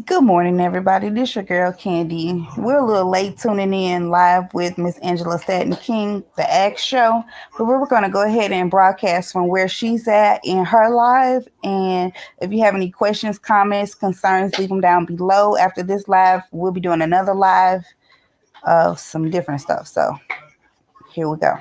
Good morning, everybody. This your girl Candy. We're a little late tuning in live with Miss Angela Stanton King, the Act Show, but we're going to go ahead and broadcast from where she's at in her live. And if you have any questions, comments, concerns, leave them down below. After this live, we'll be doing another live of some different stuff. So here we go.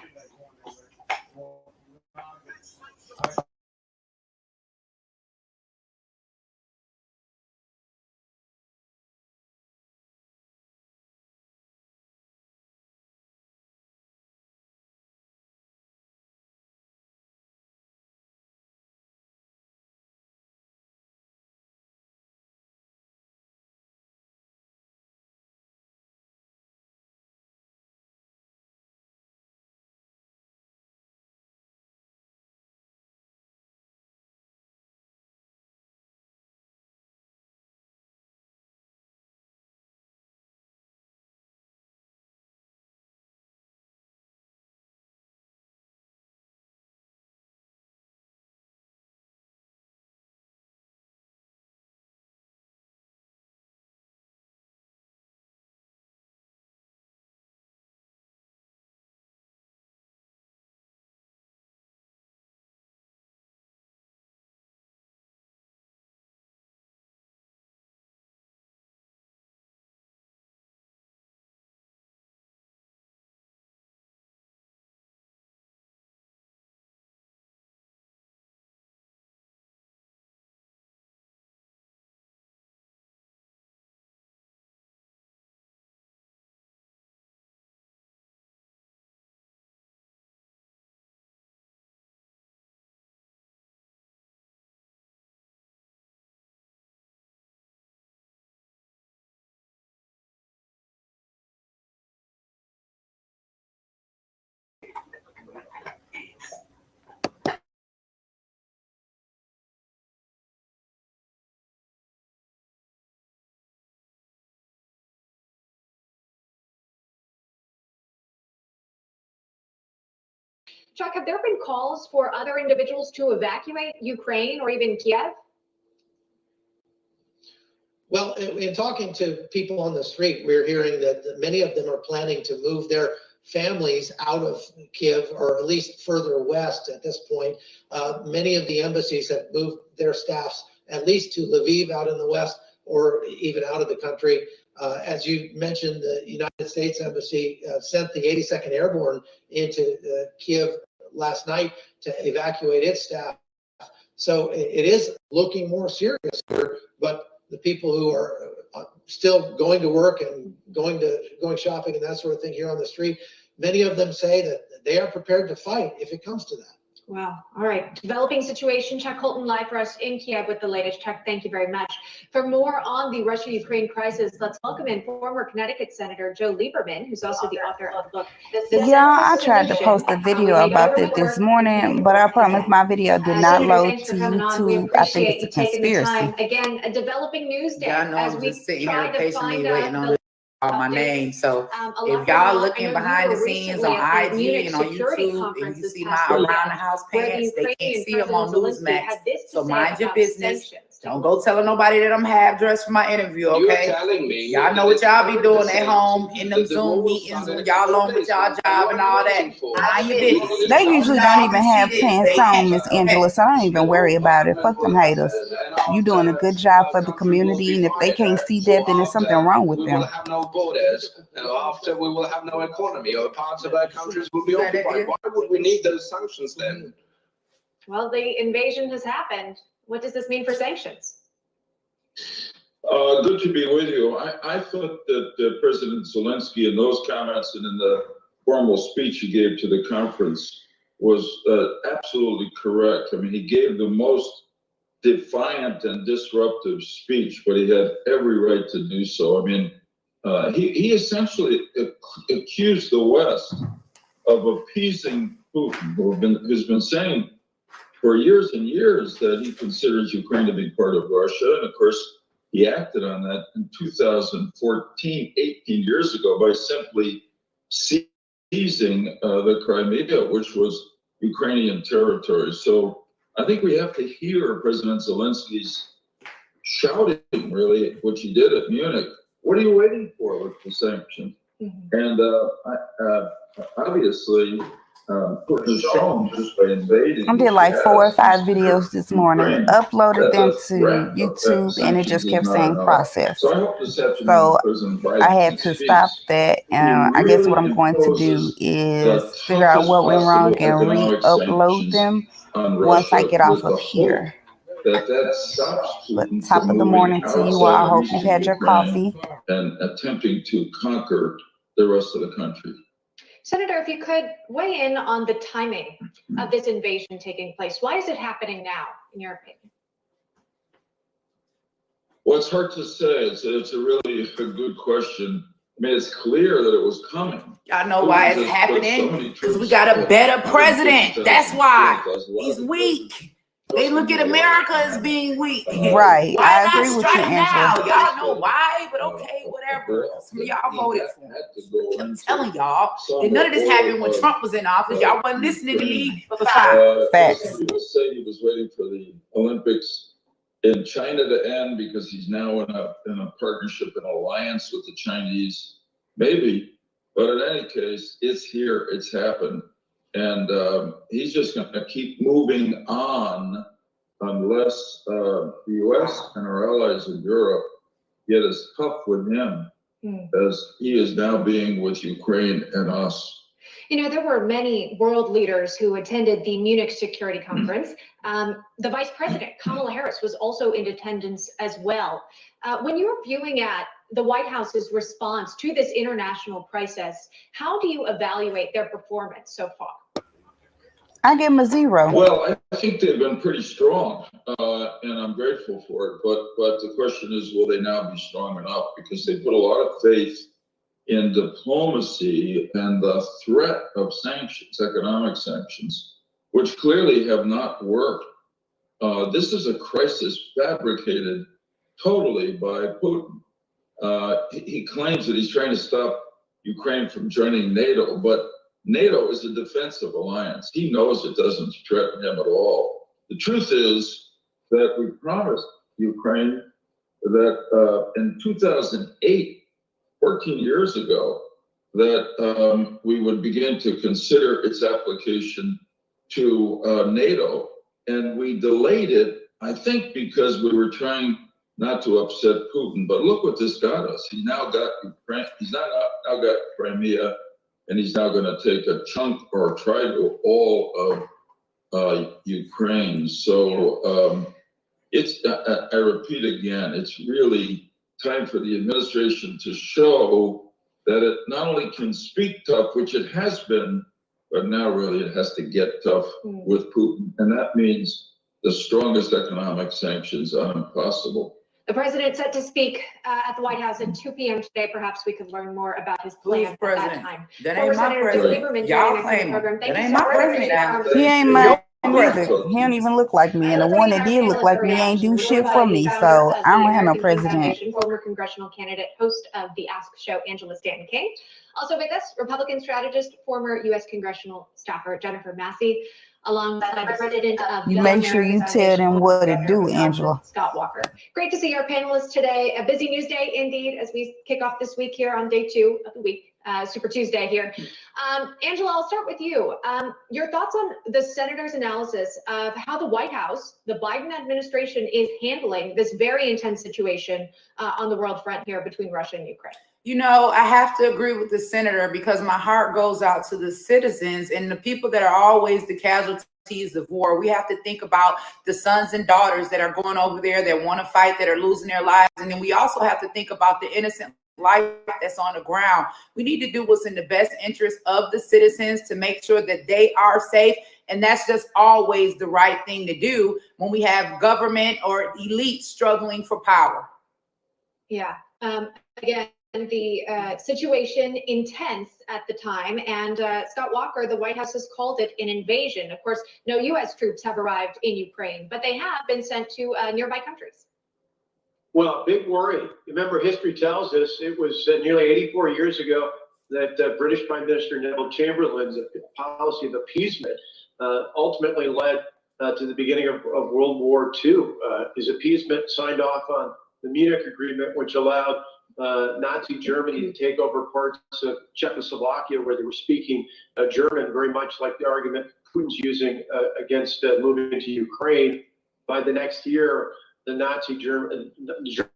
Chuck, have there been calls for other individuals to evacuate Ukraine or even Kiev? Well, in talking to people on the street, we're hearing that many of them are planning to move their families out of Kiev, or at least further west at this point. Many of the embassies have moved their staffs at least to Lviv out in the west, or even out of the country. As you mentioned, the United States Embassy sent the 82nd Airborne into Kiev last night to evacuate its staff. So it is looking more serious here, but the people who are still going to work and going shopping and that sort of thing here on the street, many of them say that they are prepared to fight if it comes to that. Wow. All right. Developing situation. Chuck Colton live for us in Kiev with the latest. Chuck, thank you very much. For more on the Russia-Ukraine crisis, let's welcome in former Connecticut Senator Joe Lieberman, who's also the author of the book. Yeah, I tried to post a video about it this morning, but I promise my video did not load to YouTube. I think it's a conspiracy. Again, a developing news day. Y'all know I'm just sitting here patiently waiting on my name. So if y'all looking behind the scenes on IG and on YouTube and you see my around the house pants, they can't see them on Newsmax. So mind your business. Don't go telling nobody that I'm half dressed for my interview, okay? Y'all know what y'all be doing at home in them Zoom meetings when y'all on with y'all job and all that. Mind your business. They usually don't even have pants on, Miss Angela, so I don't even worry about it. Fuck them haters. You doing a good job for the community, and if they can't see that, then there's something wrong with them. Borders, and after we will have no economy, or parts of our countries will be occupied. Why would we need those sanctions then? Well, the invasion has happened. What does this mean for sanctions? Good to be with you. I thought that President Zelensky, in those comments and in the formal speech he gave to the conference, was absolutely correct. I mean, he gave the most defiant and disruptive speech, but he had every right to do so. I mean, he essentially accused the West of appeasing Putin, who's been saying for years and years that he considers Ukraine to be part of Russia. And of course, he acted on that in 2014, 18 years ago, by simply seizing the Crimea, which was Ukrainian territory. So I think we have to hear President Zelensky's shouting, really, what he did at Munich. What are you waiting for with the sanctions? And obviously, Putin has shown just by invading. I did like 4 or 5 videos this morning, uploaded them to YouTube, and it just kept saying process. So I hope this afternoon, So President Biden I had to stop that, and I guess what I'm going to do is figure out what went wrong and re-upload them once I get off of here. That stops But Putin top from of the moving morning to you all. I outside hope you've had your Ukraine coffee. and attempting to conquer the rest of the country. Senator, if you could weigh in on the timing of this invasion taking place. Why is it happening now, in your opinion? Well, it's hard to say. It's a really good question. I mean, it's clear that it was coming. Y'all know why it's happening? Because we got a better president. That's why. He's weak. They look at America as being weak. Right. Why I not agree with you, strike now? Angela. Y'all know why, but okay, whatever. Some of y'all voted for him. I'm telling y'all, and none of this happened when Trump was in office. Y'all wasn't listening to me, but fine. Facts. Some people say he was waiting for the Olympics in China to end because he's now in a partnership, an alliance with the Chinese. Maybe, but in any case, it's here. It's happened. And he's just going to keep moving on unless the U.S. and our allies in Europe get as tough with him as he is now being with Ukraine and us. You know, there were many world leaders who attended the Munich Security Conference. The Vice President, Kamala Harris, was also in attendance as well. When you're viewing at the White House's response to this international crisis, how do you evaluate their performance so far? I give them a 0. Well, I think they've been pretty strong, and I'm grateful for it. But the question is, will they now be strong enough? Because they put a lot of faith in diplomacy and the threat of sanctions, economic sanctions, which clearly have not worked. This is a crisis fabricated totally by Putin. He claims that he's trying to stop Ukraine from joining NATO, but NATO is a defensive alliance. He knows it doesn't threaten him at all. The truth is that we promised Ukraine that in 2008, 14 years ago, that we would begin to consider its application to NATO. And we delayed it, I think, because we were trying not to upset Putin. But look what this got us. He's now got Ukraine, he's now got Crimea, and he's now going to take a chunk or try to all of Ukraine. So I repeat again, it's really time for the administration to show that it not only can speak tough, which it has been, but now really it has to get tough with Putin. And that means the strongest economic sanctions are impossible. The president set to speak at the White House at 2 p.m. today. Perhaps we could learn more about his plan at that time. That ain't my president. Y'all claim him. That ain't my president now. He ain't mine either. He don't even look like me. And the one that did look like me ain't do shit for me. So I don't have no president. Former congressional candidate, host of the Ask Show, Angela Stanton King. Also with us, Republican strategist, former U.S. congressional staffer Jennifer Massey, alongside the president of you make sure you tell them what to do, Angela. Scott Walker. Great to see our panelists today. A busy news day indeed as we kick off this week here on day 2 of the week, Super Tuesday here. Angela, I'll start with you. Your thoughts on the senator's analysis of how the White House, the Biden administration, is handling this very intense situation on the world front here between Russia and Ukraine. You know, I have to agree with the senator because my heart goes out to the citizens and the people that are always the casualties of war. We have to think about the sons and daughters that are going over there that want to fight, that are losing their lives. And then we also have to think about the innocent life that's on the ground. We need to do what's in the best interest of the citizens to make sure that they are safe. And that's just always the right thing to do when we have government or elite struggling for power. Yeah. Again, the situation intense at the time, and Scott Walker, the White House has called it an invasion. Of course, no U.S. troops have arrived in Ukraine, but they have been sent to nearby countries. Well, big worry. Remember, history tells us it was nearly 84 years ago that British Prime Minister Neville Chamberlain's policy of appeasement ultimately led to the beginning of World War II. His appeasement signed off on the Munich Agreement, which allowed Nazi Germany to take over parts of Czechoslovakia where they were speaking German, very much like the argument Putin's using against moving into Ukraine. By the next year, the Nazi German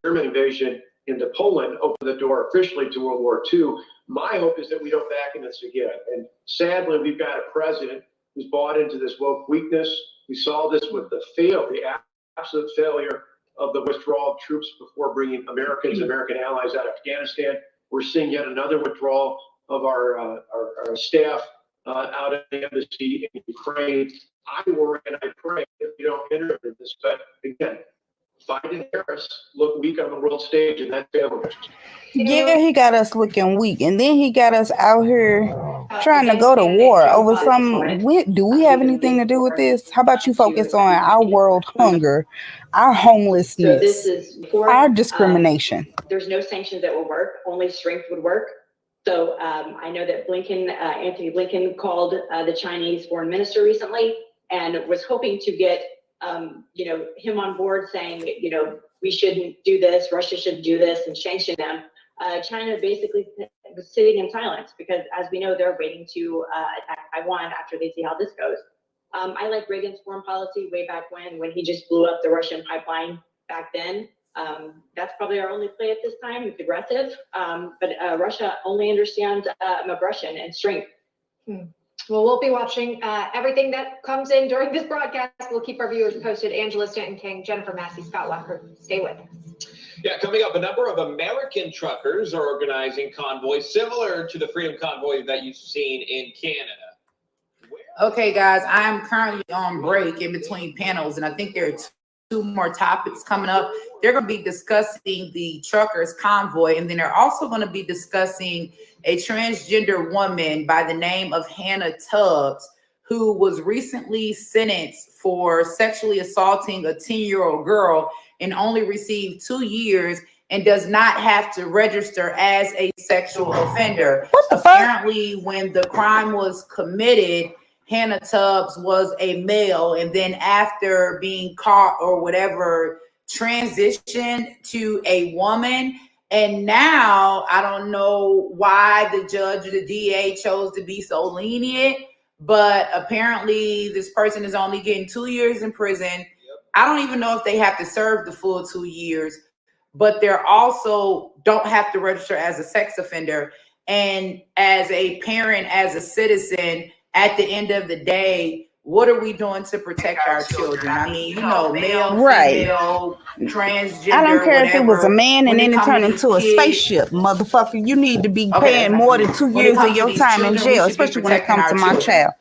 invasion into Poland opened the door officially to World War II. My hope is that we don't back into this again. And sadly, we've got a president who's bought into this woke weakness. We saw this with the absolute failure of the withdrawal of troops before bringing Americans, American allies out of Afghanistan. We're seeing yet another withdrawal of our staff out of the embassy in Ukraine. I worry and I pray that we don't enter into this. But again, Biden and Harris look weak on the world stage, and that's failure. Yeah, he got us looking weak, and then he got us out here trying to go to war over some. Do we have anything to do with this? How about you focus on our world hunger, our homelessness, our discrimination? There's no sanctions that will work. Only strength would work. So I know that Anthony Blinken called the Chinese foreign minister recently and was hoping to get him on board, saying, we shouldn't do this, Russia shouldn't do this, and sanction them. China basically was sitting in silence because, as we know, they're waiting to attack Taiwan after they see how this goes. I like Reagan's foreign policy way back when he just blew up the Russian pipeline back then. That's probably our only play at this time. It's aggressive, but Russia only understands aggression and strength. Well, we'll be watching everything that comes in during this broadcast. We'll keep our viewers posted. Angela Stanton King, Jennifer Massey, Scott Walker, stay with us. Yeah, coming up, a number of American truckers are organizing convoys similar to the Freedom Convoy that you've seen in Canada. Okay, guys, I'm currently on break in between panels, and I think there are two more topics coming up. They're going to be discussing the truckers convoy, and then they're also going to be discussing a transgender woman by the name of Hannah Tubbs, who was recently sentenced for sexually assaulting a 10-year-old girl and only received 2 years and does not have to register as a sexual offender. Apparently, when the crime was committed, Hannah Tubbs was a male, and then after being caught or whatever, transitioned to a woman. And now I don't know why the judge or the DA chose to be so lenient, but apparently this person is only getting 2 years in prison. I don't even know if they have to serve the full 2 years, but they're also don't have to register as a sex offender. And as a parent, as a citizen, at the end of the day, what are we doing to protect our children? I mean, male, female, transgender, I don't care if it was a man and then it turned into a kids, spaceship, motherfucker. You need to be paying more than 2 years of your time in jail, especially when it comes to my child.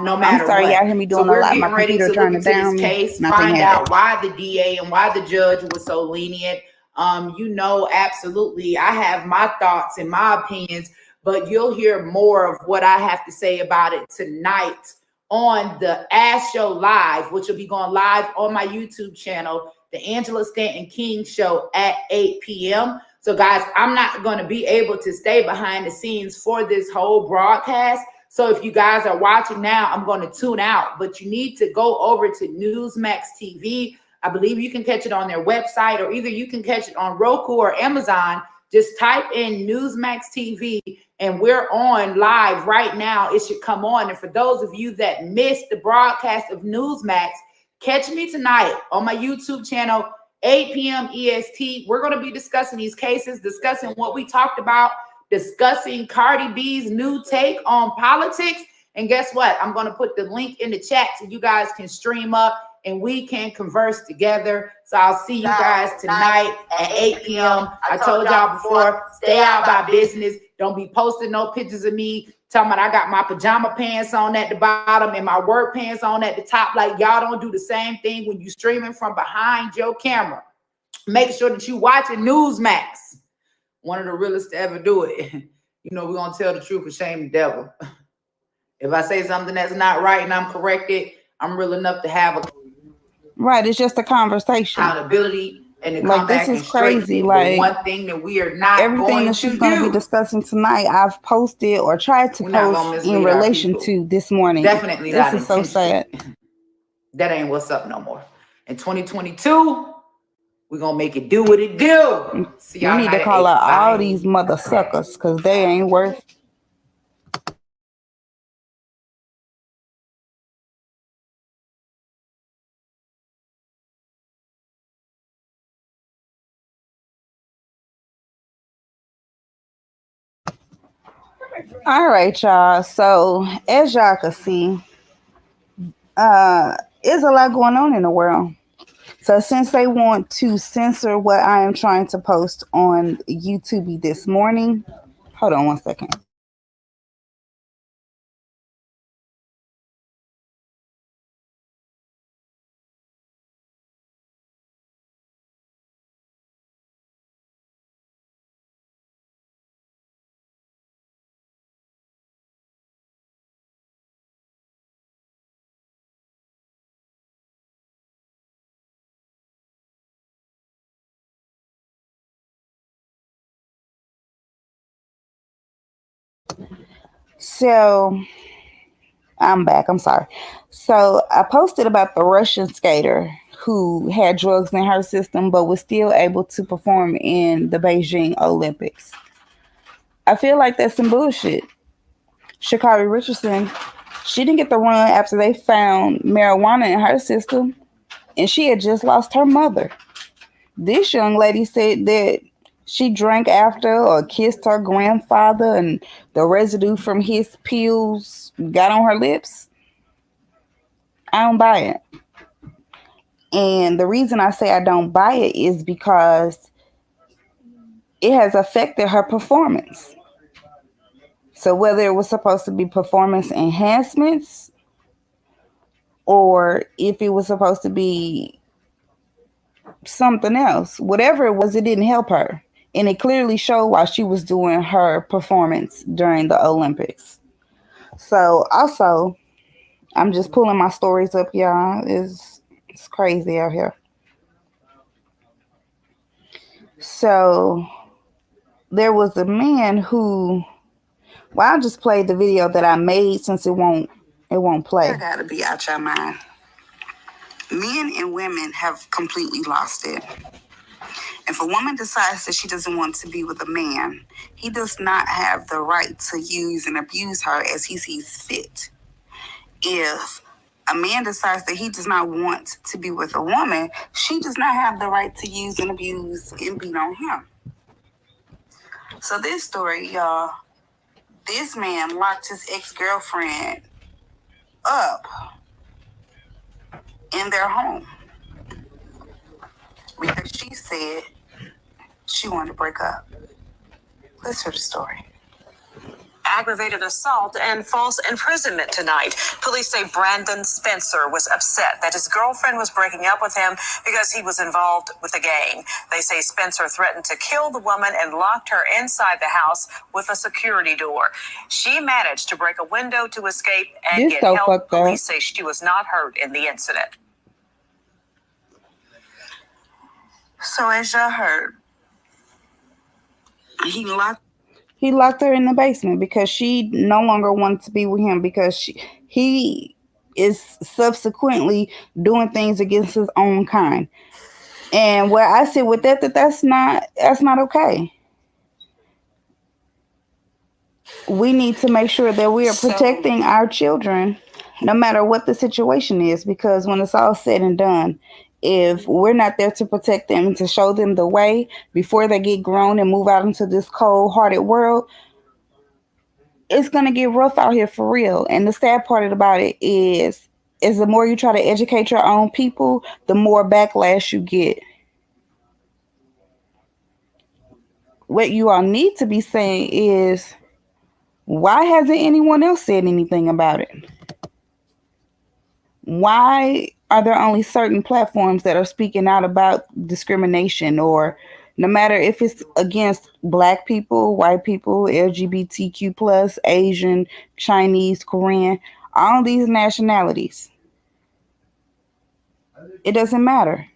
No matter I'm sorry, what. y'all hear me doing a lot. My computer turning down. Case, find out why the DA and why the judge was so lenient. Absolutely, I have my thoughts and my opinions, but you'll hear more of what I have to say about it tonight on the Ash Show Live, which will be going live on my YouTube channel, the Angela Stanton King Show at 8 p.m. So guys, I'm not going to be able to stay behind the scenes for this whole broadcast. So if you guys are watching now, I'm going to tune out, but you need to go over to Newsmax TV. I believe you can catch it on their website, or either you can catch it on Roku or Amazon. Just type in Newsmax TV, and we're on live right now. It should come on. And for those of you that missed the broadcast of Newsmax, catch me tonight on my YouTube channel, 8 p.m. EST. We're going to be discussing these cases, discussing what we talked about, discussing Cardi B's new take on politics. And guess what? I'm going to put the link in the chat so you guys can stream up and we can converse together. So I'll see you guys tonight at 8 p.m. I told y'all before, stay out of my business. Don't be posting no pictures of me talking about I got my pajama pants on at the bottom and my work pants on at the top. Like, y'all don't do the same thing when you streaming from behind your camera. Make sure that you watching Newsmax. One of the realest to ever do it. We're going to tell the truth and shame the devil. If I say something that's not right and I'm corrected, I'm real enough to have a right. It's just a conversation. Accountability and to like come back this is crazy. Like one thing that we are not everything that she's going to be discussing tonight, I've posted or tried to post in relation to this morning. Definitely this is so sad. That ain't what's up no more. In 2022, we're gonna make it do what it do. See We y'all need to tonight at call 8. out all Bye. these mother suckers because they ain't worth. All right, y'all. So as y'all can see, there's a lot going on in the world. So since they want to censor what I am trying to post on YouTube this morning, hold on one second. So I'm back. I'm sorry. So I posted about the Russian skater who had drugs in her system but was still able to perform in the Beijing Olympics. I feel like that's some bullshit. Sha'Carri Richardson, she didn't get the run after they found marijuana in her system, and she had just lost her mother. This young lady said that she drank after or kissed her grandfather, and the residue from his pills got on her lips. I don't buy it. And the reason I say I don't buy it is because it has affected her performance. So whether it was supposed to be performance enhancements or if it was supposed to be something else, whatever it was, it didn't help her. And it clearly showed while she was doing her performance during the Olympics. So also, I'm just pulling my stories up, y'all. It's crazy out here. So there was a man who, well, I'll just play the video that I made since it won't play. I gotta be out your mind. Men and women have completely lost it. If a woman decides that she doesn't want to be with a man, he does not have the right to use and abuse her as he sees fit. If a man decides that he does not want to be with a woman, she does not have the right to use and abuse and beat on him. So this story, y'all, this man locked his ex-girlfriend up in their home because she said she wanted to break up. Let's hear the story. Aggravated assault and false imprisonment tonight. Police say Brandon Spencer was upset that his girlfriend was breaking up with him because he was involved with a gang. They say Spencer threatened to kill the woman and locked her inside the house with a security door. She managed to break a window to escape and get help. Police say she was not hurt in the incident. So as y'all heard, he locked her in the basement because she no longer wanted to be with him because he is subsequently doing things against his own kind. And where I sit with that's not okay. We need to make sure that we are protecting our children no matter what the situation is, because when it's all said and done, if we're not there to protect them and to show them the way before they get grown and move out into this cold-hearted world, it's going to get rough out here for real. And the sad part about it is the more you try to educate your own people, the more backlash you get. What you all need to be saying is, why hasn't anyone else said anything about it? Why are there only certain platforms that are speaking out about discrimination, or no matter if it's against black people, white people, LGBTQ plus, Asian, Chinese, Korean, all these nationalities? It doesn't matter.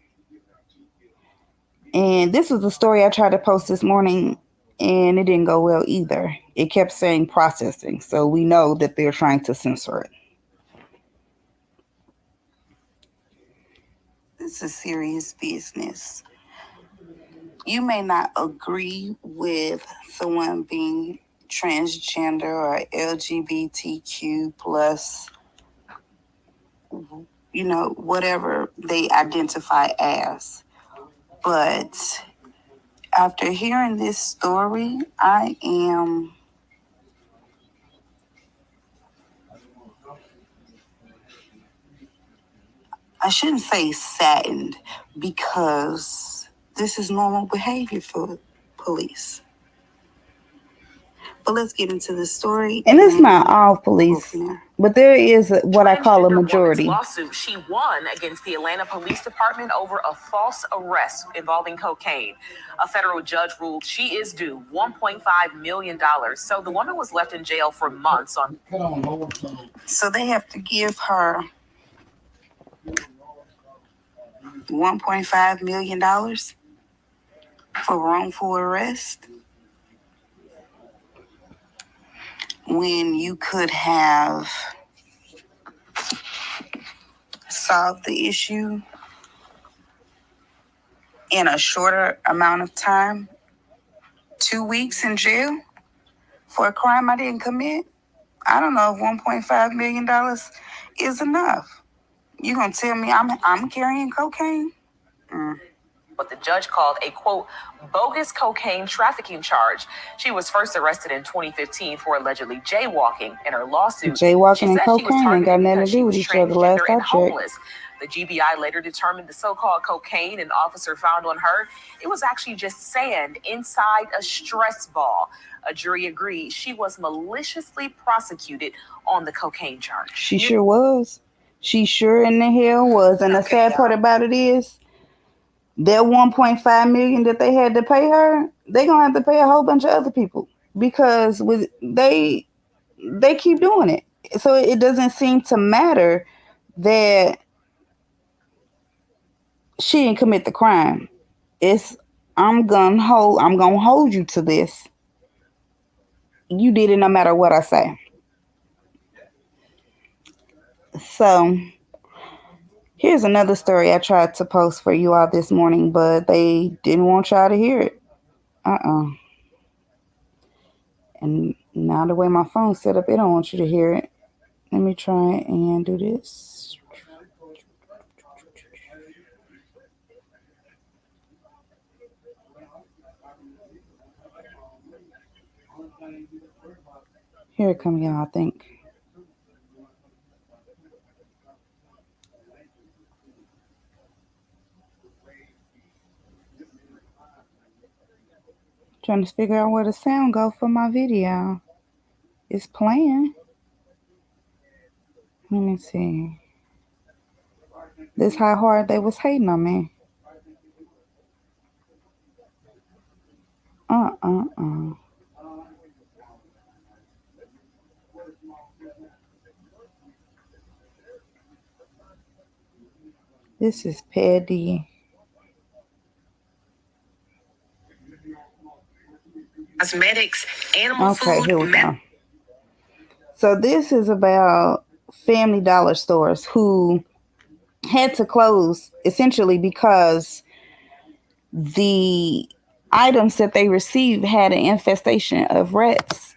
And this was the story I tried to post this morning, and it didn't go well either. It kept saying processing, so we know that they're trying to censor it. This is serious business. You may not agree with someone being transgender or LGBTQ plus, whatever they identify as. But after hearing this story, I shouldn't say saddened, because this is normal behavior for police. But let's get into the story. And it's not all police, but there is what I call a majority. Lawsuit she won against the Atlanta Police Department over a false arrest involving cocaine. A federal judge ruled she is due $1.5 million. So the woman was left in jail for months on. So they have to give her $1.5 million for wrongful arrest, when you could have solved the issue in a shorter amount of time. 2 weeks in jail for a crime I didn't commit. I don't know if $1.5 million is enough. You gonna tell me I'm carrying cocaine? What the judge called a, quote, bogus cocaine trafficking charge. She was first arrested in 2015 for allegedly jaywalking. In her lawsuit, Jaywalking and cocaine ain't got nothing to do with each other, last I checked. The GBI later determined the so-called cocaine an officer found on her, it was actually just sand inside a stress ball. A jury agreed she was maliciously prosecuted on the cocaine charge. She sure was. She sure in the hell was. And the sad part about it is, that $1.5 million that they had to pay her, they're gonna have to pay a whole bunch of other people, because they keep doing it. So it doesn't seem to matter that she didn't commit the crime. It's I'm gonna hold you to this. You did it no matter what I say. So here's another story I tried to post for you all this morning, but they didn't want y'all to hear it. And now the way my phone's set up, it don't want you to hear it. Let me try and do this. Here it comes, y'all, I think. Trying to figure out where the sound go for my video. It's playing. Let me see. This how hard they was hating on me. This is petty. Cosmetics, animal food. Okay, here we go. So this is about Family Dollar stores who had to close essentially because the items that they received had an infestation of rats.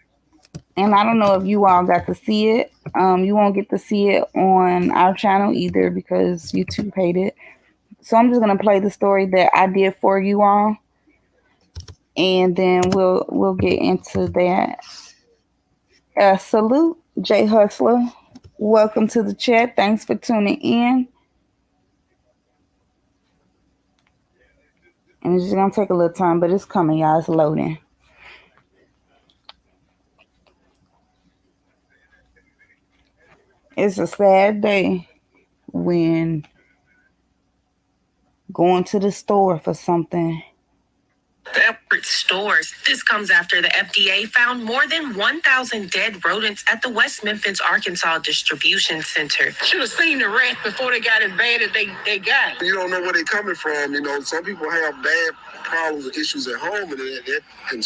And I don't know if you all got to see it. You won't get to see it on our channel either because YouTube paid it. So I'm just gonna play the story that I did for you all, and then we'll get into that. Salute, J Hustler. Welcome to the chat. Thanks for tuning in. And it's just gonna take a little time, but it's coming, y'all. It's loading. It's a sad day when going to the store for something. Stores. This comes after the FDA found more than 1,000 dead rodents at the West Memphis, Arkansas distribution center. Should have seen the rats before they got as bad as they got. You don't know where they're coming from. You know, some people have bad problems or issues at home, and that can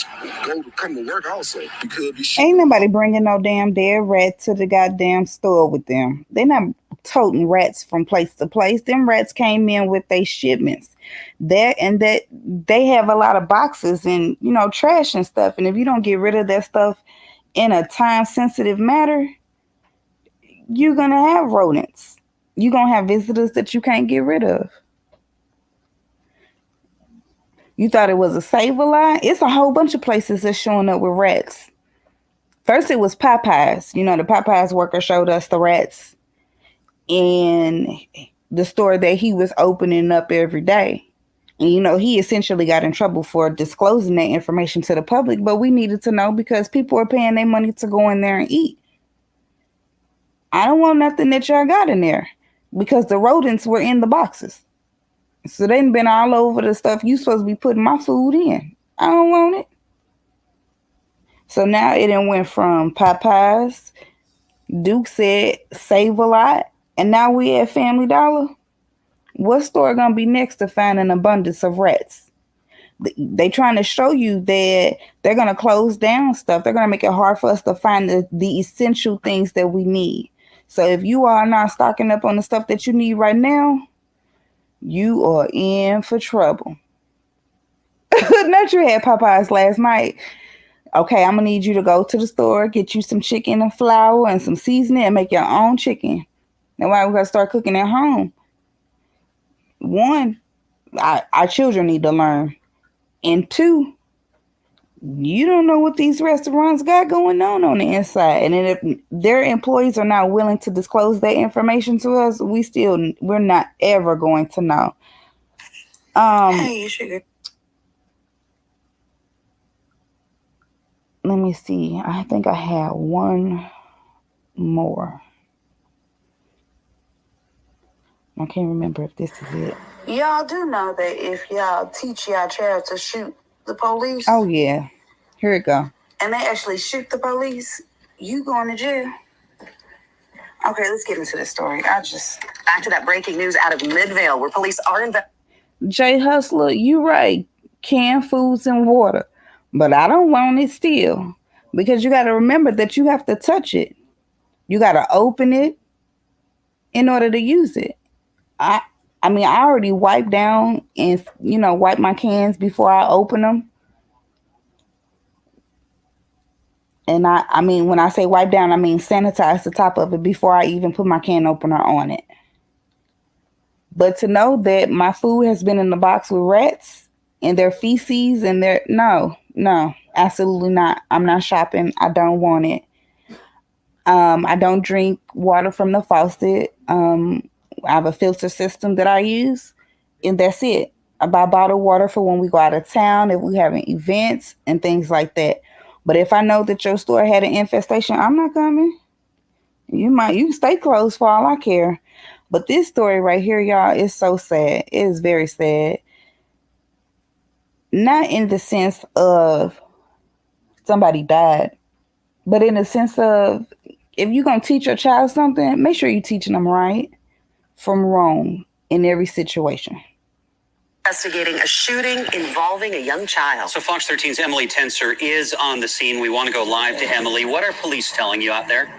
come to work also. You could be Ain't nobody bringing no damn dead rat to the goddamn store with them. They're not toting rats from place to place. Them rats came in with their shipments. That they have a lot of boxes and trash and stuff. And if you don't get rid of that stuff in a time sensitive matter, you're gonna have rodents. You're gonna have visitors that you can't get rid of. You thought it was a Save-A-Lot? It's a whole bunch of places that's showing up with rats. First, it was Popeyes. The Popeyes worker showed us the rats in the store that he was opening up every day. And, he essentially got in trouble for disclosing that information to the public, but we needed to know because people are paying their money to go in there and eat. I don't want nothing that y'all got in there because the rodents were in the boxes. So they done been all over the stuff you supposed to be putting my food in. I don't want it. So now it done went from Popeyes. Duke said Save-A-Lot. And now we at Family Dollar. What store gonna be next to find an abundance of rats? They trying to show you that they're gonna close down stuff. They're gonna make it hard for us to find the essential things that we need. So if you are not stocking up on the stuff that you need right now, you are in for trouble. Not you had Popeyes last night. Okay, I'm gonna need you to go to the store, get you some chicken and flour and some seasoning and make your own chicken. That's why we gotta start cooking at home. One, our children need to learn. And two, you don't know what these restaurants got going on the inside. And if their employees are not willing to disclose that information to us, we're not ever going to know. Hey, sugar. Let me see. I think I had one more. I can't remember if this is it. Y'all do know that if y'all teach y'all child to shoot the police. Oh, yeah. Here it go. And they actually shoot the police, you going to jail. Okay, let's get into this story. Back to that breaking news out of Midvale, where police are Jay Hustler, you right. Canned foods and water. But I don't want it still. Because you got to remember that you have to touch it. You got to open it in order to use it. I already wipe down and, wipe my cans before I open them. And when I say wipe down, I mean sanitize the top of it before I even put my can opener on it. But to know that my food has been in the box with rats and their feces and no, absolutely not. I'm not shopping. I don't want it. I don't drink water from the faucet. I have a filter system that I use, and that's it. I buy bottled water for when we go out of town, if we having events and things like that. But if I know that your store had an infestation, I'm not coming. You can stay closed for all I care. But this story right here, y'all, is so sad. It is very sad. Not in the sense of somebody died, but in the sense of if you're going to teach your child something, make sure you're teaching them right from wrong in every situation. Investigating a shooting involving a young child. So Fox 13's Emily Tenser is on the scene. We want to go live to Emily. What are police telling you out there?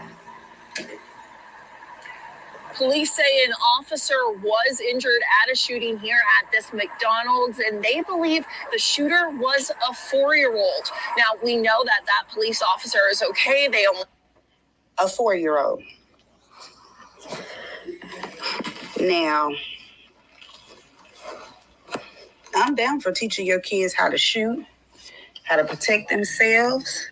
Police say an officer was injured at a shooting here at this McDonald's, and they believe the shooter was a 4-year-old. Now, we know that police officer is okay. They only... A 4-year-old. Now, I'm down for teaching your kids how to shoot, how to protect themselves.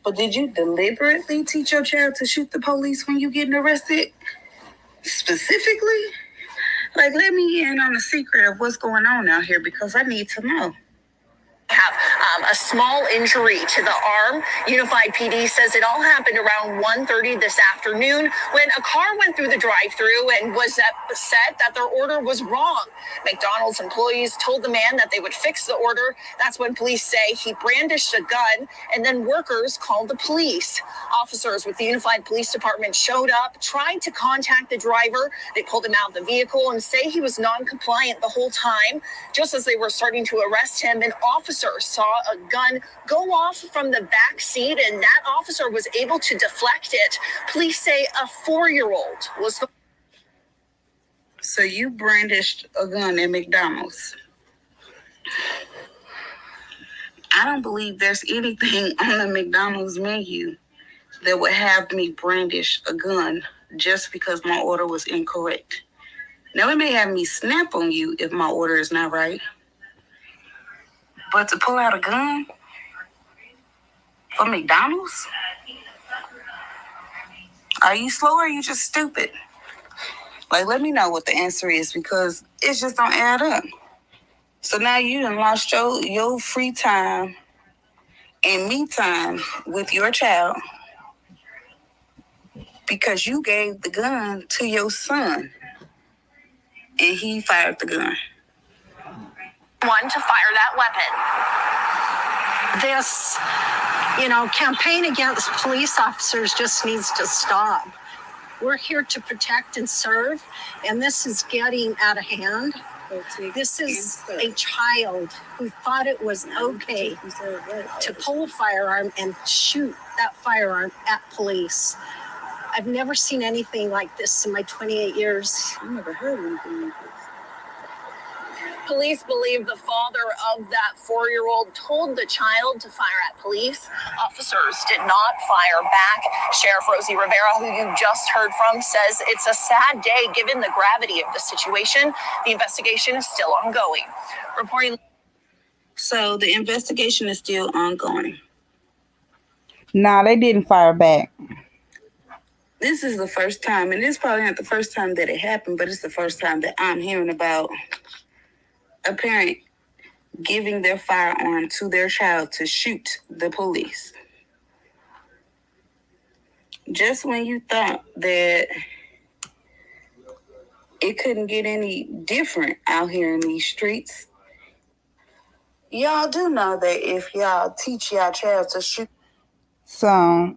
But did you deliberately teach your child to shoot the police when you getting arrested? Specifically? Like, let me in on the secret of what's going on out here because I need to know. Have a small injury to the arm. Unified PD says it all happened around 1:30 this afternoon when a car went through the drive-thru and was upset that their order was wrong. McDonald's employees told the man that they would fix the order. That's when police say he brandished a gun, and then workers called the police. Officers with the Unified Police Department showed up, tried to contact the driver. They pulled him out of the vehicle and say he was non-compliant the whole time. Just as they were starting to arrest him, an officer saw a gun go off from the back seat, and that officer was able to deflect it. Police say a 4-year-old was the... So you brandished a gun at McDonald's. I don't believe there's anything on the McDonald's menu that would have me brandish a gun just because my order was incorrect. Now, it may have me snap on you if my order is not right. But to pull out a gun for McDonald's? Are you slow or are you just stupid? Like, let me know what the answer is because it just don't add up. So now you done lost your free time and me time with your child because you gave the gun to your son and he fired the gun. One to fire that weapon. This, campaign against police officers just needs to stop. We're here to protect and serve, and this is getting out of hand. This is a child who thought it was okay to pull a firearm and shoot that firearm at police. I've never seen anything like this in my 28 years. I've never heard anything like this. Police believe the father of that 4-year-old told the child to fire at police. Officers did not fire back. Sheriff Rosie Rivera, who you just heard from, says it's a sad day given the gravity of the situation. The investigation is still ongoing. Reporting. So the investigation is still ongoing. No, they didn't fire back. This is the first time, and it's probably not the first time that it happened, but it's the first time that I'm hearing about a parent giving their firearm to their child to shoot the police. Just when you thought that it couldn't get any different out here in these streets, y'all do know that if y'all teach y'all child to shoot. So,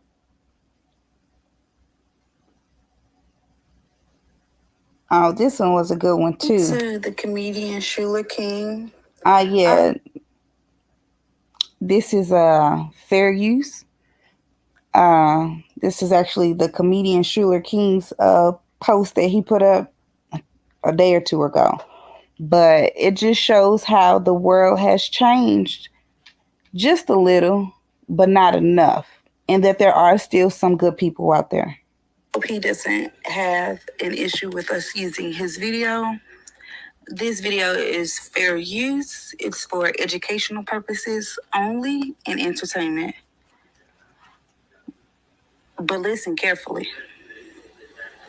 oh, this one was a good one too. To the comedian Angela King. Yeah. This is fair use. This is actually the comedian Angela King's post that he put up a day or two ago. But it just shows how the world has changed just a little, but not enough. And that there are still some good people out there. Hope he doesn't have an issue with us using his video. This video is fair use. It's for educational purposes only and entertainment. But listen carefully.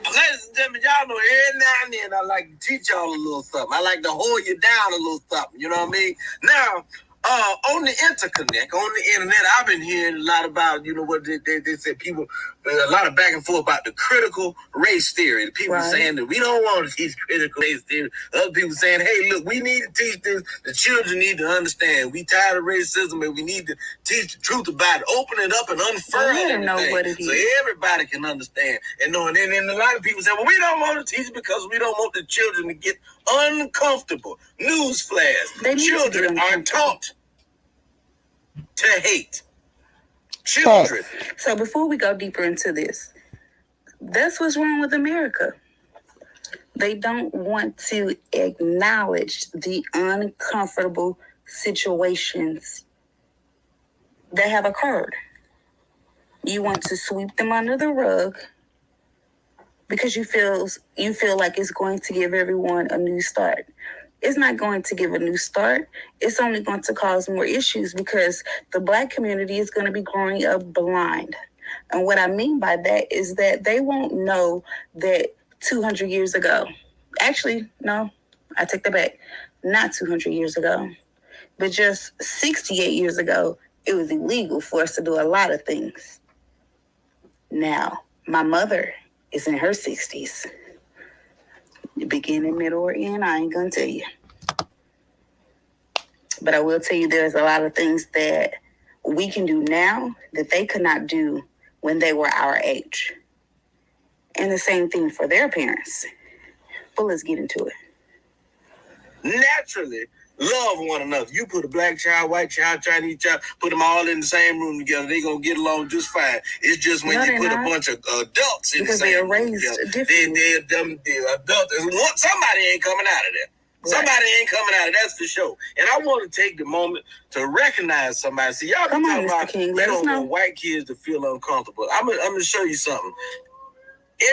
Ladies and gentlemen, y'all know every now and then I like to teach y'all a little something. I like to hold you down a little something, you know what I mean? Now, on the interconnect, on the internet, I've been hearing a lot about, what they said people, a lot of back and forth about the critical race theory. People saying that we don't want to teach critical race theory. Other people saying, hey, look, we need to teach this. The children need to understand. We tired of racism and we need to teach the truth about it. Open it up and unfurl it so everybody can understand. And a lot of people say, well, we don't want to teach it because we don't want the children to get uncomfortable. Newsflash. Children are taught to hate. Children. So before we go deeper into this, that's what's wrong with America. They don't want to acknowledge the uncomfortable situations that have occurred. You want to sweep them under the rug because you feel like it's going to give everyone a new start. It's not going to give a new start. It's only going to cause more issues because the Black community is going to be growing up blind. And what I mean by that is that they won't know that 200 years ago, actually, no, I take that back, not 200 years ago, but just 68 years ago, it was illegal for us to do a lot of things. Now, my mother is in her 60s. Beginning, middle, or end, I ain't gonna tell you. But I will tell you there's a lot of things that we can do now that they could not do when they were our age. And the same thing for their parents. But let's get into it. naturally love one another. You put a black child, white child, Chinese child, put them all in the same room together, they gonna get along just fine. It's just when you put a bunch of adults in the same room together, they're adults. Somebody ain't coming out of there. Right. Somebody ain't coming out of that's for sure. And I want to take the moment to recognize somebody. See, y'all be talking about you don't want white kids to feel uncomfortable. I'm gonna show you something.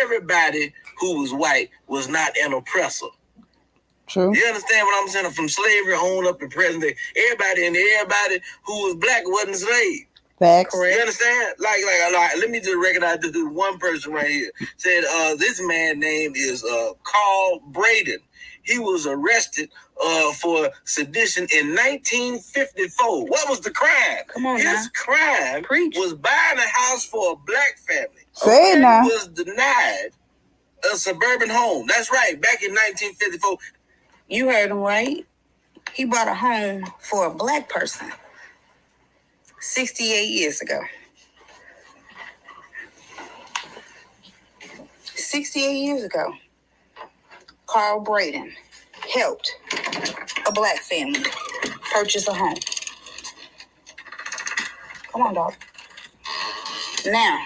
Everybody who was white was not an oppressor. True. You understand what I'm saying? From slavery on up to present day, everybody who was black wasn't slave. Facts. You understand? Like, let me just recognize this one person right here. Said, this man name is Carl Braden. He was arrested for sedition in 1954. What was the crime? Come on, his crime was buying a house for a black family. Say it now. He was denied a suburban home. That's right. Back in 1954. You heard him right. He bought a home for a black person 68 years ago. 68 years ago, Carl Braden helped a black family purchase a home. Come on, dog. Now,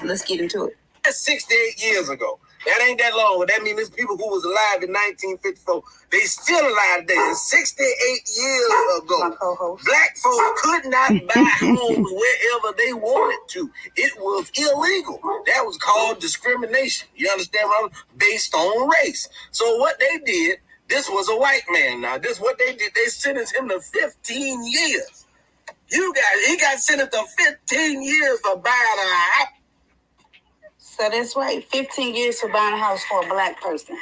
let's get into it. That's 68 years ago. That ain't that long. That means there's people who was alive in 1954. They still alive today. 68 years ago. Black folks could not buy homes wherever they wanted to. It was illegal. That was called discrimination. You understand what I'm saying? Based on race. So what they did, this was a white man now. This is what they did. They sentenced him to 15 years. He got sentenced to 15 years for buying a house. So that's right, 15 years for buying a house for a black person.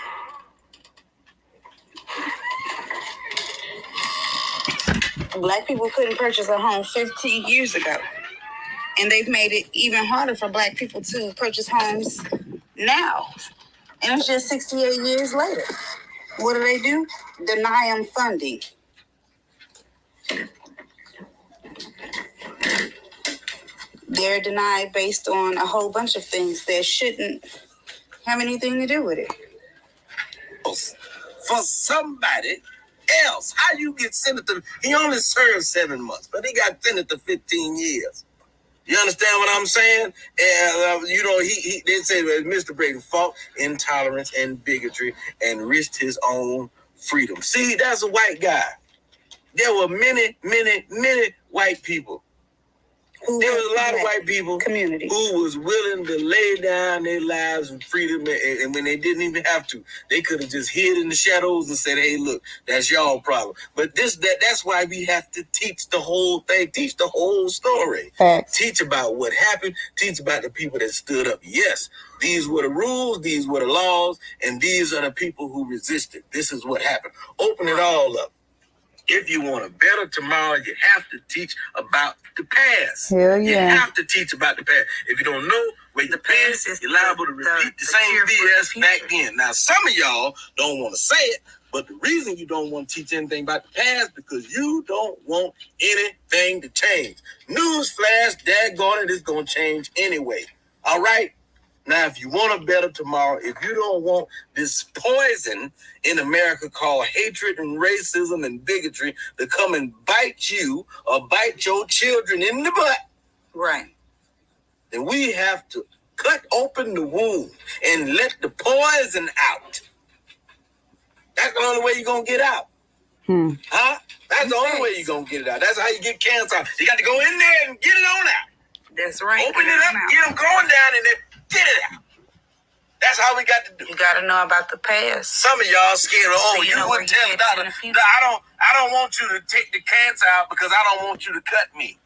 Black people couldn't purchase a home 15 years ago. And they've made it even harder for black people to purchase homes now. And it's just 68 years later. What do? Deny them funding. They're denied based on a whole bunch of things that shouldn't have anything to do with it. For somebody else, how you get sentenced to? He only served 7 months, but he got sentenced to 15 years. You understand what I'm saying? And they say that Mr. Brady fought intolerance and bigotry and risked his own freedom. See, that's a white guy. There were many white people. There was a lot of white people community who was willing to lay down their lives and freedom, and when they didn't even have to, they could have just hid in the shadows and said, "Hey, look, that's y'all problem." But that's why we have to teach the whole thing, teach the whole story, teach about what happened, teach about the people that stood up. Yes, these were the rules, these were the laws, and these are the people who resisted. This is what happened. Open it all up. If you want a better tomorrow, you have to teach about the past. Hell yeah. You have to teach about the past. If you don't know where the past is, you're liable to repeat the same BS back then. Now, some of y'all don't want to say it, but the reason you don't want to teach anything about the past because you don't want anything to change. Newsflash, daggone it, it's going to change anyway. All right? Now, if you want a better tomorrow, if you don't want this poison in America called hatred and racism and bigotry to come and bite you or bite your children in the butt, right, then we have to cut open the wound and let the poison out. That's the only way you're going to get out. Huh? That's the only way you're going to get it out. That's how you get cancer out. You got to go in there and get it on out. That's right. Open it up, get them going down in there. Get it out. That's how we got to do it. You got to know about the past. Some of y'all scared of, you wouldn't tell the doctor, I don't want you to take the cancer out because I don't want you to cut me.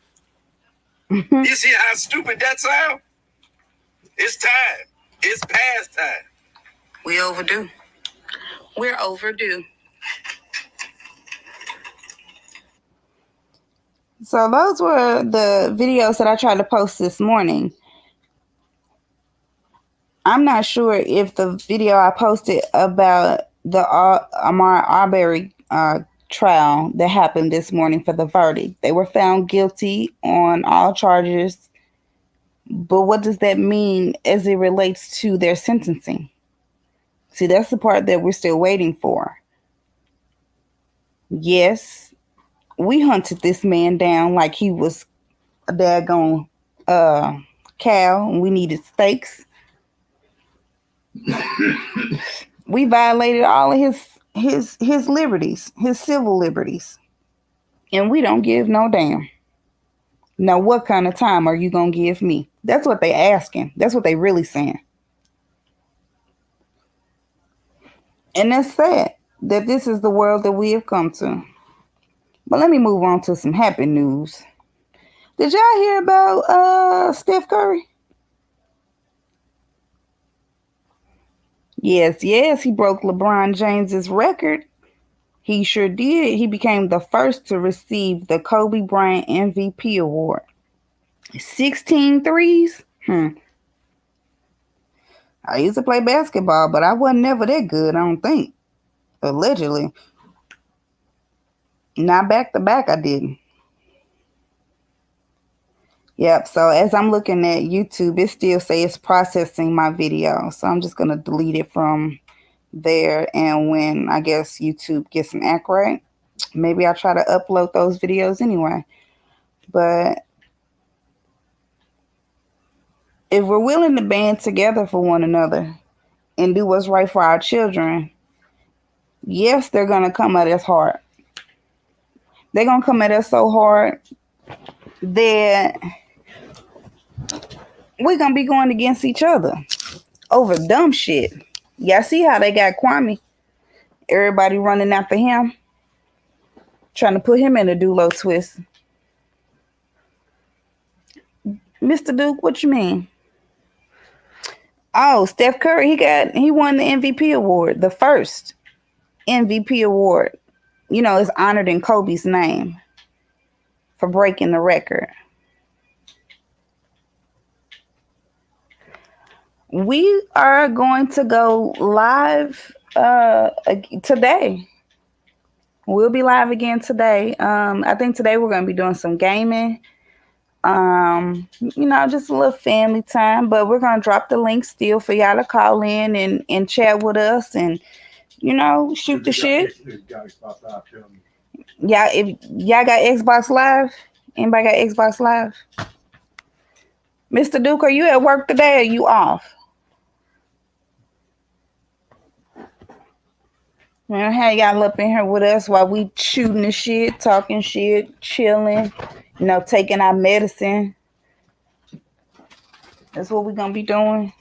You see how stupid that sounds? It's time. It's past time. We're overdue. So those were the videos that I tried to post this morning. I'm not sure if the video I posted about the Ahmaud Arbery trial that happened this morning for the verdict. They were found guilty on all charges. But what does that mean as it relates to their sentencing? See, that's the part that we're still waiting for. Yes, we hunted this man down like he was a daggone uh, cow and we needed steaks. We violated all of his liberties, his civil liberties. And we don't give no damn. Now, what kind of time are you going to give me? That's what they asking. That's what they really saying. And that's sad that this is the world that we have come to. But let me move on to some happy news. Did y'all hear about Steph Curry? Yes, he broke LeBron James's record. He sure did. He became the first to receive the Kobe Bryant MVP award. 16 threes? I used to play basketball, but I wasn't never that good, I don't think. Allegedly. Not back to back, I didn't. Yep, so as I'm looking at YouTube, it still says it's processing my video. So I'm just going to delete it from there. And when I guess YouTube gets an act right, maybe I'll try to upload those videos anyway. But if we're willing to band together for one another and do what's right for our children, yes, they're going to come at us hard. They're going to come at us so hard that we're going to be going against each other over dumb shit. Y'all see how they got Kwame? Everybody running after him, trying to put him in a dulo twist. Mr. Duke, what you mean? Oh, Steph Curry, he won the MVP award, the first MVP award. You know, it's honored in Kobe's name for breaking the record. We are going to go live today. We'll be live again today. I think today we're going to be doing some gaming. Just a little family time, but we're going to drop the link still for y'all to call in and chat with us and, shoot the shit. Yeah, if y'all got Xbox Live, anybody got Xbox Live? Mr. Duke, are you at work today or are you off? Man, how y'all up in here with us while we shooting the shit, talking shit, chilling, taking our medicine. That's what we're gonna be doing.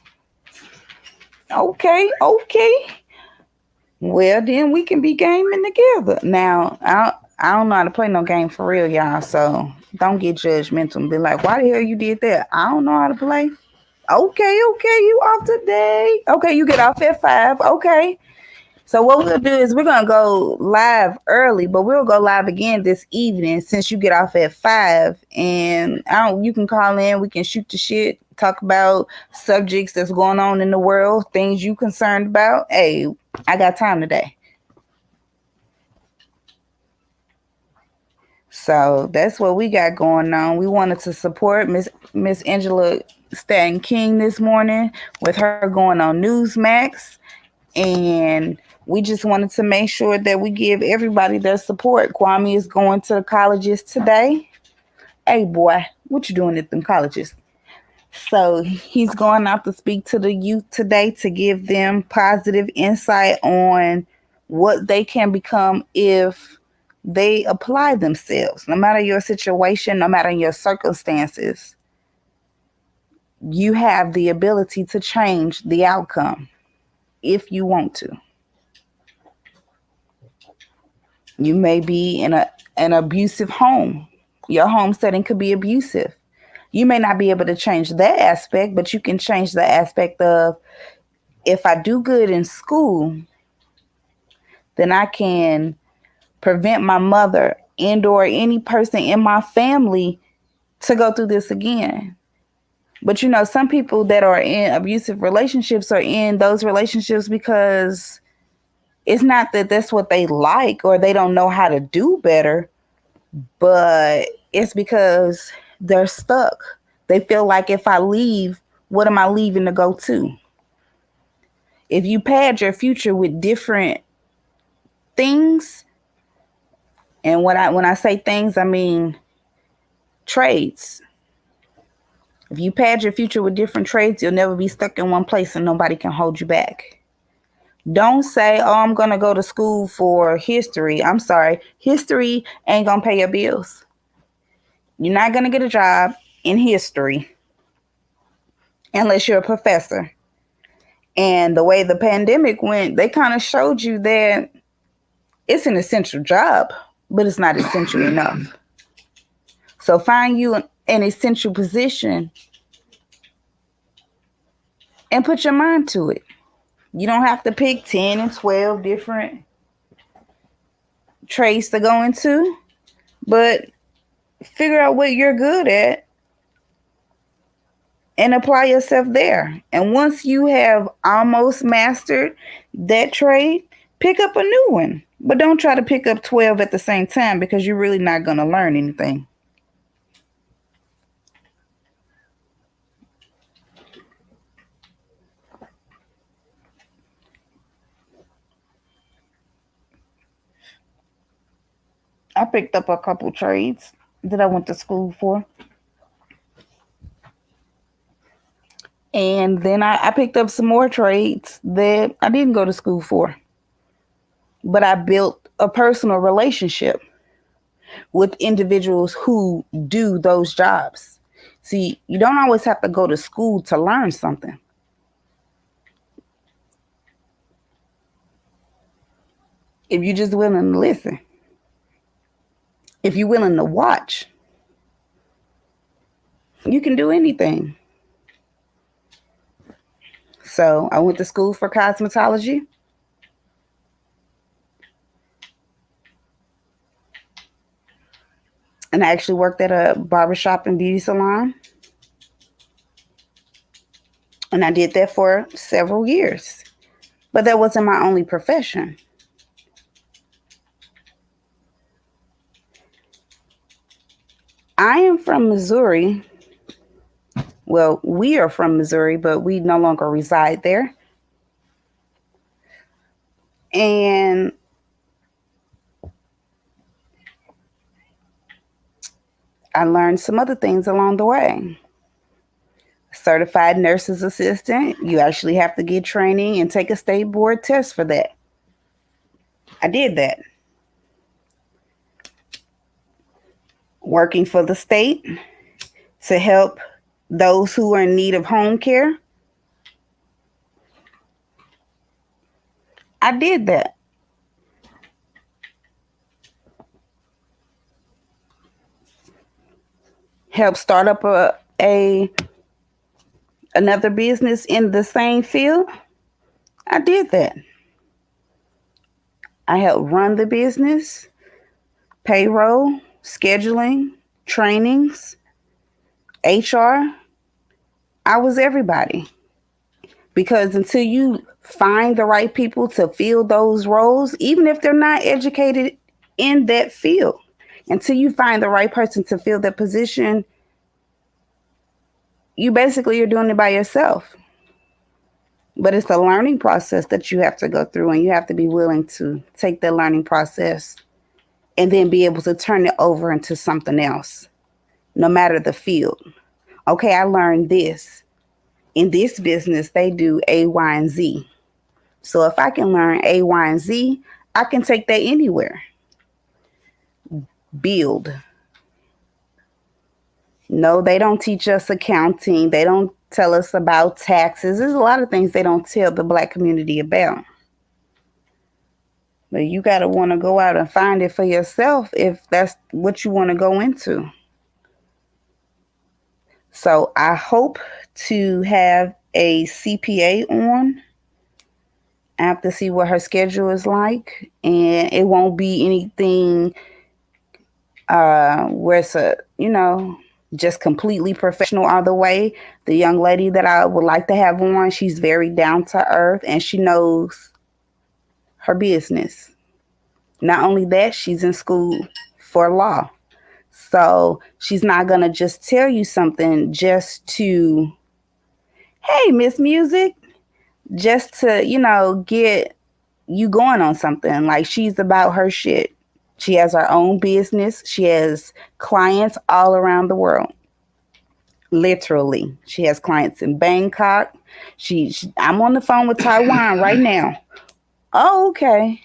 Okay. Well, then we can be gaming together. Now, I don't know how to play no game for real, y'all. So don't get judgmental and be like, why the hell you did that? I don't know how to play. Okay, you off today. Okay, you get off at 5. Okay. So what we'll do is we're going to go live early, but we'll go live again this evening since you get off at 5. And you can call in. We can shoot the shit, talk about subjects that's going on in the world, things you concerned about. Hey, I got time today. So that's what we got going on. We wanted to support Miss Angela Stanton King this morning with her going on Newsmax. And we just wanted to make sure that we give everybody their support. Kwame is going to the colleges today. Hey, boy, what you doing at them colleges? So he's going out to speak to the youth today to give them positive insight on what they can become if they apply themselves. No matter your situation, no matter your circumstances, you have the ability to change the outcome if you want to. You may be in an abusive home. Your home setting could be abusive. You may not be able to change that aspect, but you can change the aspect of, if I do good in school, then I can prevent my mother and or any person in my family to go through this again. But some people that are in abusive relationships are in those relationships because it's not that that's what they like or they don't know how to do better, but it's because they're stuck. They feel like if I leave, what am I leaving to go to? if you pad your future with different things, and when I say things, I mean trades. If you pad your future with different trades, you'll never be stuck in one place and nobody can hold you back. Don't say, oh, I'm going to go to school for history. I'm sorry. History ain't going to pay your bills. You're not going to get a job in history unless you're a professor. And the way the pandemic went, they kind of showed you that it's an essential job, but it's not essential enough. So find you an essential position and put your mind to it. You don't have to pick 10 and 12 different trades to go into, but figure out what you're good at and apply yourself there. And once you have almost mastered that trade, pick up a new one. But don't try to pick up 12 at the same time because you're really not going to learn anything. I picked up a couple trades that I went to school for. And then I picked up some more trades that I didn't go to school for. But I built a personal relationship with individuals who do those jobs. See, you don't always have to go to school to learn something. If you're just willing to listen, if you're willing to watch, you can do anything. So I went to school for cosmetology. And I actually worked at a barbershop and beauty salon. And I did that for several years. But that wasn't my only profession. I am from Missouri. Well, we are from Missouri, but we no longer reside there. And I learned some other things along the way. Certified nurse's assistant. You actually have to get training and take a state board test for that. I did that. Working for the state to help those who are in need of home care. I did that. Help start up another business in the same field. I did that. I helped run the business, payroll, scheduling, trainings, HR. I was everybody. Because until you find the right people to fill those roles, even if they're not educated in that field, until you find the right person to fill that position, you basically are doing it by yourself. But it's a learning process that you have to go through, and you have to be willing to take that learning process and then be able to turn it over into something else, no matter the field. Okay, I learned this. In this business, they do A, Y, and Z. So if I can learn A, Y, and Z, I can take that anywhere. Build. No, they don't teach us accounting. They don't tell us about taxes. There's a lot of things they don't tell the Black community about. But you got to want to go out and find it for yourself if that's what you want to go into. So I hope to have a CPA on. I have to see what her schedule is like. And it won't be anything where it's just completely professional all the way. The young lady that I would like to have on, she's very down to earth and she knows her business. Not only that, she's in school for law. So she's not going to just tell you something just to, hey, Miss Music, just to, get you going on something. Like, she's about her shit. She has her own business. She has clients all around the world. Literally. She has clients in Bangkok. I'm on the phone with Taiwan right now. Oh, okay.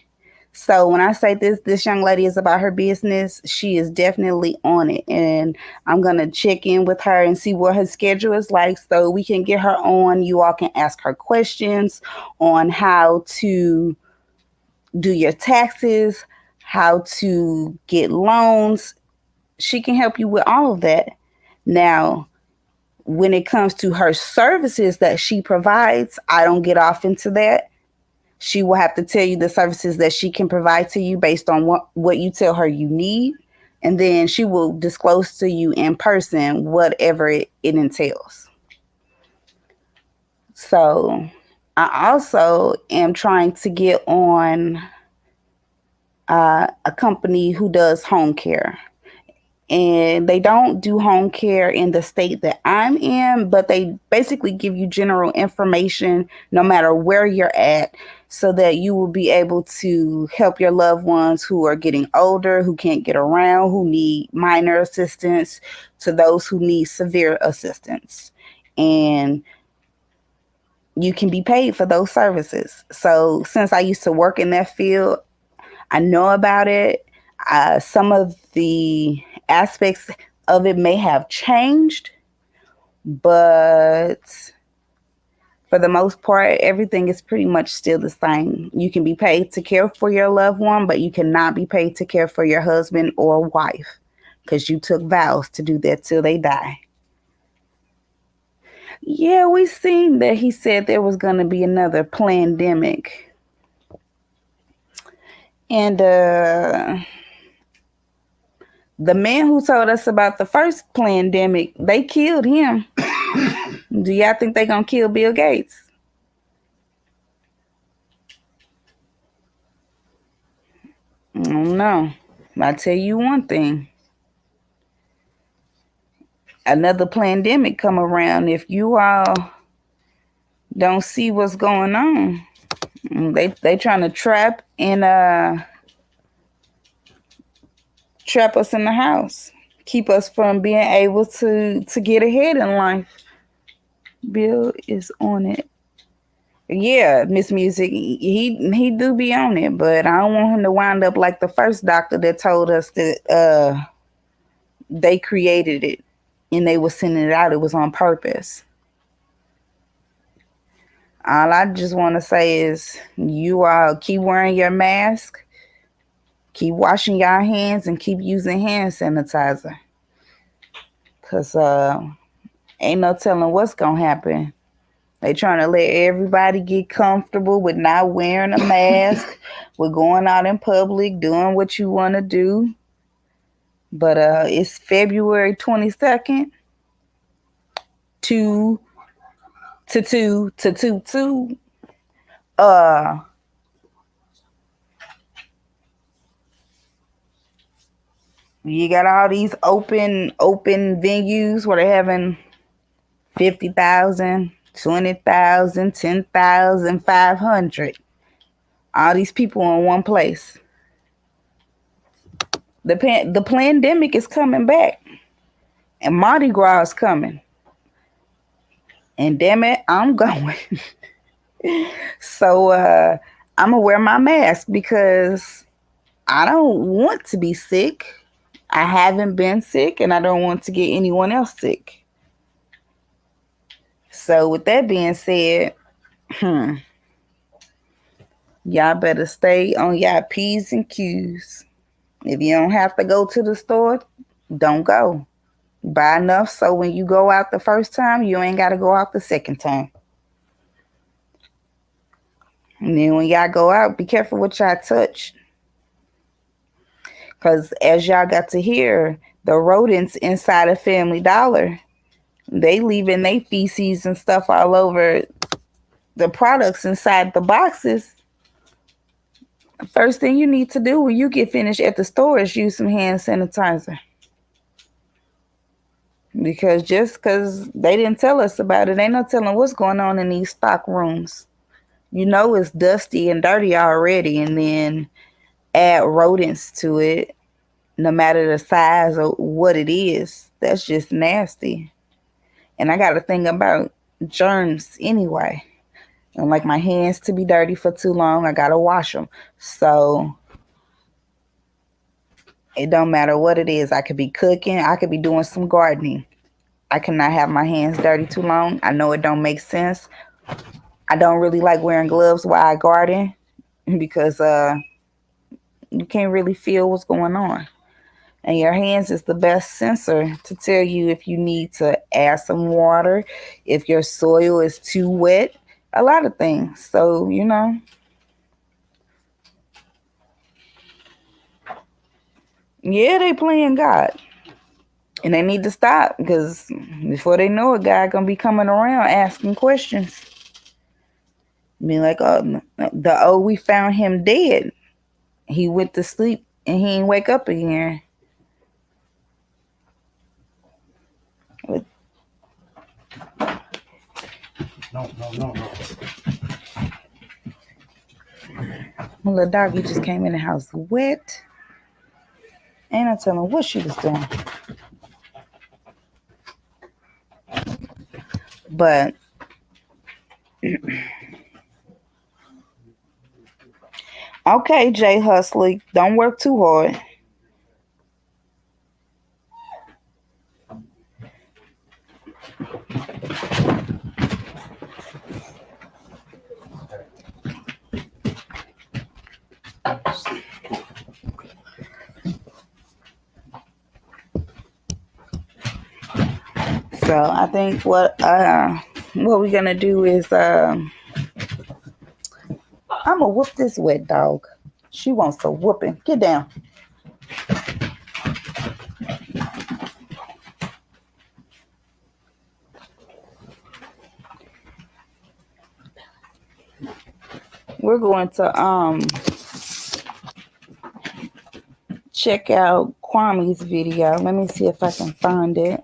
So when I say this young lady is about her business, she is definitely on it. And I'm gonna check in with her and see what her schedule is like so we can get her on. You all can ask her questions on how to do your taxes, how to get loans. She can help you with all of that. Now, when it comes to her services that she provides, I don't get off into that. She will have to tell you the services that she can provide to you based on what you tell her you need. And then she will disclose to you in person whatever it entails. So I also am trying to get on a company who does home care. And they don't do home care in the state that I'm in, but they basically give you general information no matter where you're at so that you will be able to help your loved ones who are getting older, who can't get around, who need minor assistance, to those who need severe assistance. And you can be paid for those services. So since I used to work in that field, I know about it. Some of the aspects of it may have changed, but for the most part, everything is pretty much still the same. You can be paid to care for your loved one, but you cannot be paid to care for your husband or wife because you took vows to do that till they die. Yeah, we seen that he said there was going to be another pandemic. And the man who told us about the first pandemic, they killed him. Do y'all think they gonna kill Bill Gates? I don't know. I tell you one thing. Another pandemic come around. If you all don't see what's going on, they trying to trap us in the house, keep us from being able to get ahead in life. Bill is on it. Yeah, Miss Music, he do be on it, but I don't want him to wind up like the first doctor that told us that they created it and they were sending it out. It was on purpose. All I just want to say is you all keep wearing your mask, keep washing your hands, and keep using hand sanitizer. Because ain't no telling what's going to happen. They trying to let everybody get comfortable with not wearing a mask, with going out in public, doing what you want to do. But it's February 22nd, 2 to 2 to 2 2. You got all these open venues where they're having 50,000, 20,000, 10,000, 500. All these people in one place. The pandemic is coming back. And Mardi Gras is coming. And damn it, I'm going. So I'm going to wear my mask because I don't want to be sick. I haven't been sick and I don't want to get anyone else sick. So with that being said, y'all better stay on y'all P's and Q's. If you don't have to go to the store, don't go. Buy enough so when you go out the first time, you ain't got to go out the second time. And then when y'all go out, be careful what y'all touch. Because as y'all got to hear, the rodents inside of Family Dollar, they leaving their feces and stuff all over the products inside the boxes. First thing you need to do when you get finished at the store is use some hand sanitizer. Because just because they didn't tell us about it, ain't no telling what's going on in these stock rooms. You know it's dusty and dirty already, and then add rodents to it, no matter the size or what it is. That's just nasty. And I got to think about germs anyway. I don't like my hands to be dirty for too long. I got to wash them. So it don't matter what it is. I could be cooking. I could be doing some gardening. I cannot have my hands dirty too long. I know it don't make sense. I don't really like wearing gloves while I garden because you can't really feel what's going on. And your hands is the best sensor to tell you if you need to add some water, if your soil is too wet, a lot of things. So, yeah, they playing God. And they need to stop because before they know it, God gonna be coming around asking questions. Be like, oh, we found him dead. He went to sleep and he ain't wake up again. No. My little doggy just came in the house wet. And I tell him what she was doing. But okay, Jay Hustler, don't work too hard. So I think what we're gonna do is I'm gonna whoop this wet dog. She wants a whooping. Get down. We're going to check out Kwame's video. Let me see if I can find it.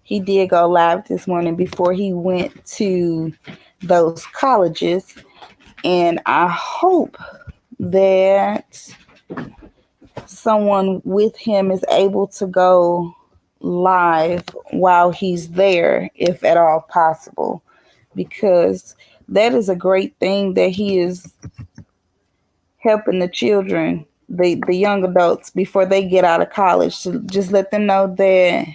He did go live this morning before he went to those colleges, and I hope that someone with him is able to go live while he's there, if at all possible, because that is a great thing that he is helping the children, the young adults, before they get out of college, to just let them know that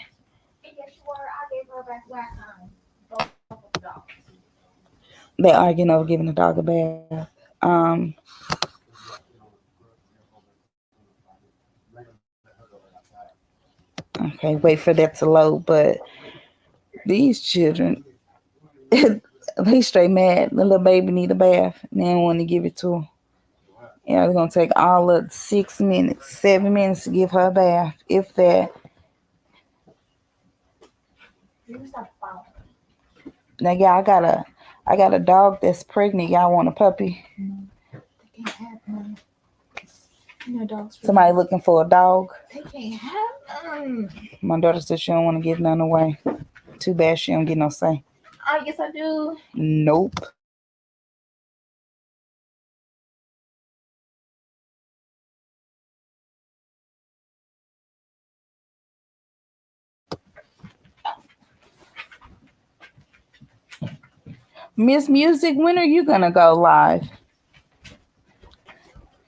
they're arguing over giving the dog a bath. Okay, wait for that to load. But these children, they straight mad. The little baby need a bath, and they don't want to give it to her. Yeah, it's gonna take all of 6 minutes, 7 minutes to give her a bath, if that. Now, yeah, I got a dog that's pregnant. Y'all want a puppy? Somebody looking for a dog? They can't have none. My daughter said she don't want to give none away. Too bad she don't get no say. Oh, yes, I do. Nope. Miss Music, when are you gonna go live?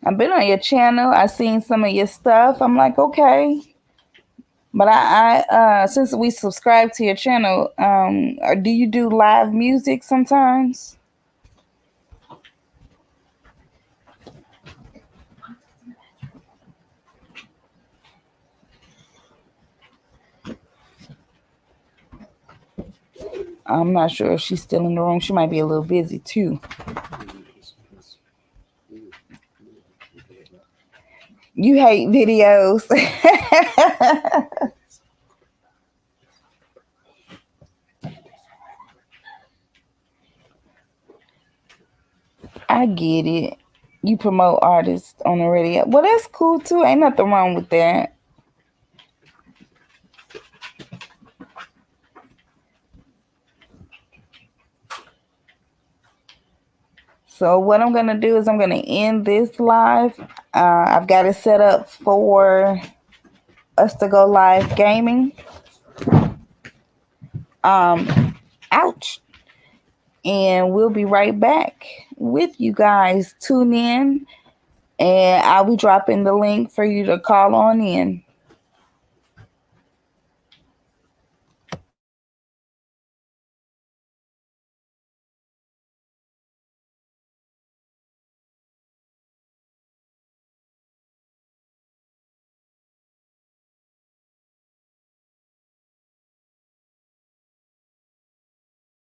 I've been on your channel. I seen some of your stuff. I'm like, okay. But I since we subscribe to your channel, do you do live music sometimes? I'm not sure if she's still in the room. She might be a little busy too. You hate videos. I get it. You promote artists on the radio. Well, that's cool too. Ain't nothing wrong with that. So what I'm going to do is I'm going to end this live. I've got it set up for us to go live gaming. Ouch. And we'll be right back with you guys. Tune in, and I'll be dropping the link for you to call on in.